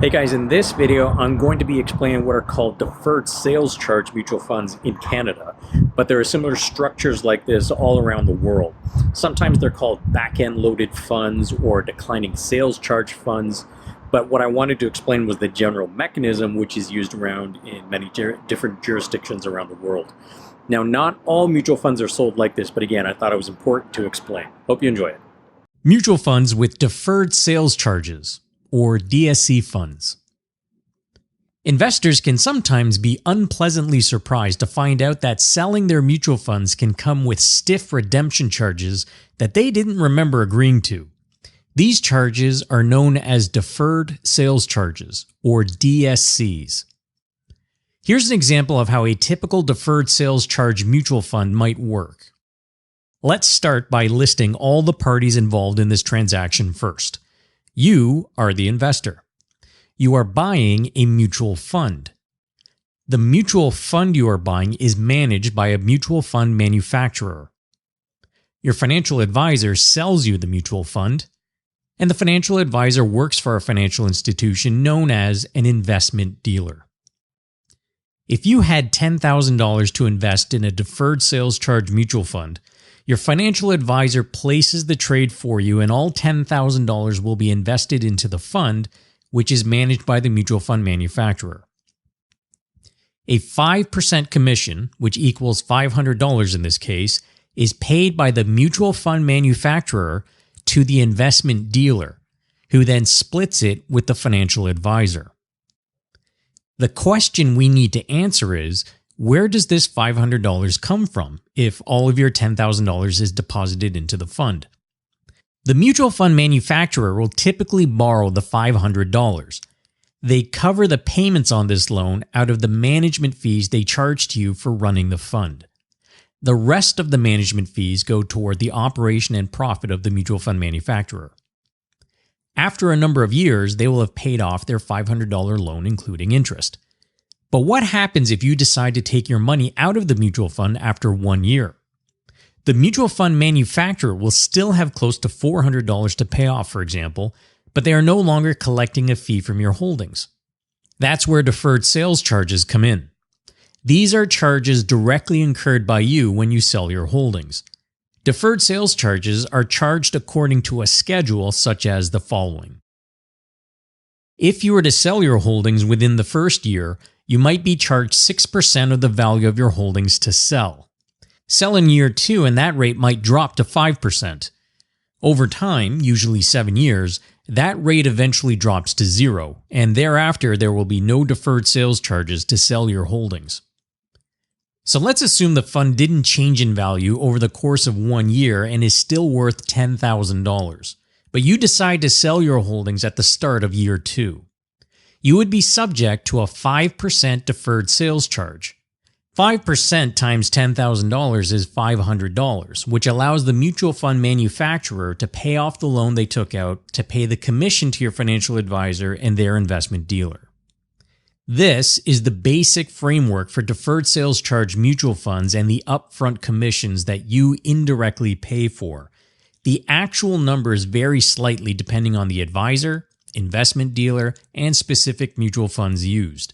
Hey guys, in this video, I'm going to be explaining what are called deferred sales charge mutual funds in Canada, but there are similar structures like this all around the world. Sometimes they're called back-end loaded funds or declining sales charge funds, but what I wanted to explain was the general mechanism which is used around in many different jurisdictions around the world. Now, not all mutual funds are sold like this, but again, I thought it was important to explain. Hope you enjoy it. Mutual funds with deferred sales charges, or DSC funds. Investors can sometimes be unpleasantly surprised to find out that selling their mutual funds can come with stiff redemption charges that they didn't remember agreeing to. These charges are known as deferred sales charges, or DSCs. Here's an example of how a typical deferred sales charge mutual fund might work. Let's start by listing all the parties involved in this transaction first. You are the investor. You are buying a mutual fund. The mutual fund you are buying is managed by a mutual fund manufacturer. Your financial advisor sells you the mutual fund, and the financial advisor works for a financial institution known as an investment dealer. If you had $10,000 to invest in a deferred sales charge mutual fund, your financial advisor places the trade for you and all $10,000 will be invested into the fund, which is managed by the mutual fund manufacturer. A 5% commission, which equals $500 in this case, is paid by the mutual fund manufacturer to the investment dealer, who then splits it with the financial advisor. The question we need to answer is, where does this $500 come from if all of your $10,000 is deposited into the fund? The mutual fund manufacturer will typically borrow the $500. They cover the payments on this loan out of the management fees they charge to you for running the fund. The rest of the management fees go toward the operation and profit of the mutual fund manufacturer. After a number of years, they will have paid off their $500 loan, including interest. But what happens if you decide to take your money out of the mutual fund after 1 year? The mutual fund manufacturer will still have close to $400 to pay off, for example, but they are no longer collecting a fee from your holdings. That's where deferred sales charges come in. These are charges directly incurred by you when you sell your holdings. Deferred sales charges are charged according to a schedule such as the following. If you were to sell your holdings within the first year, you might be charged 6% of the value of your holdings to sell. Sell in year 2 and that rate might drop to 5%. Over time, usually 7 years, that rate eventually drops to 0, and thereafter there will be no deferred sales charges to sell your holdings. So let's assume the fund didn't change in value over the course of 1 year and is still worth $10,000, but you decide to sell your holdings at the start of year 2. You would be subject to a 5% deferred sales charge. 5% times $10,000 is $500, which allows the mutual fund manufacturer to pay off the loan they took out to pay the commission to your financial advisor and their investment dealer. This is the basic framework for deferred sales charge mutual funds and the upfront commissions that you indirectly pay for. The actual numbers vary slightly depending on the advisor, investment dealer, and specific mutual funds used.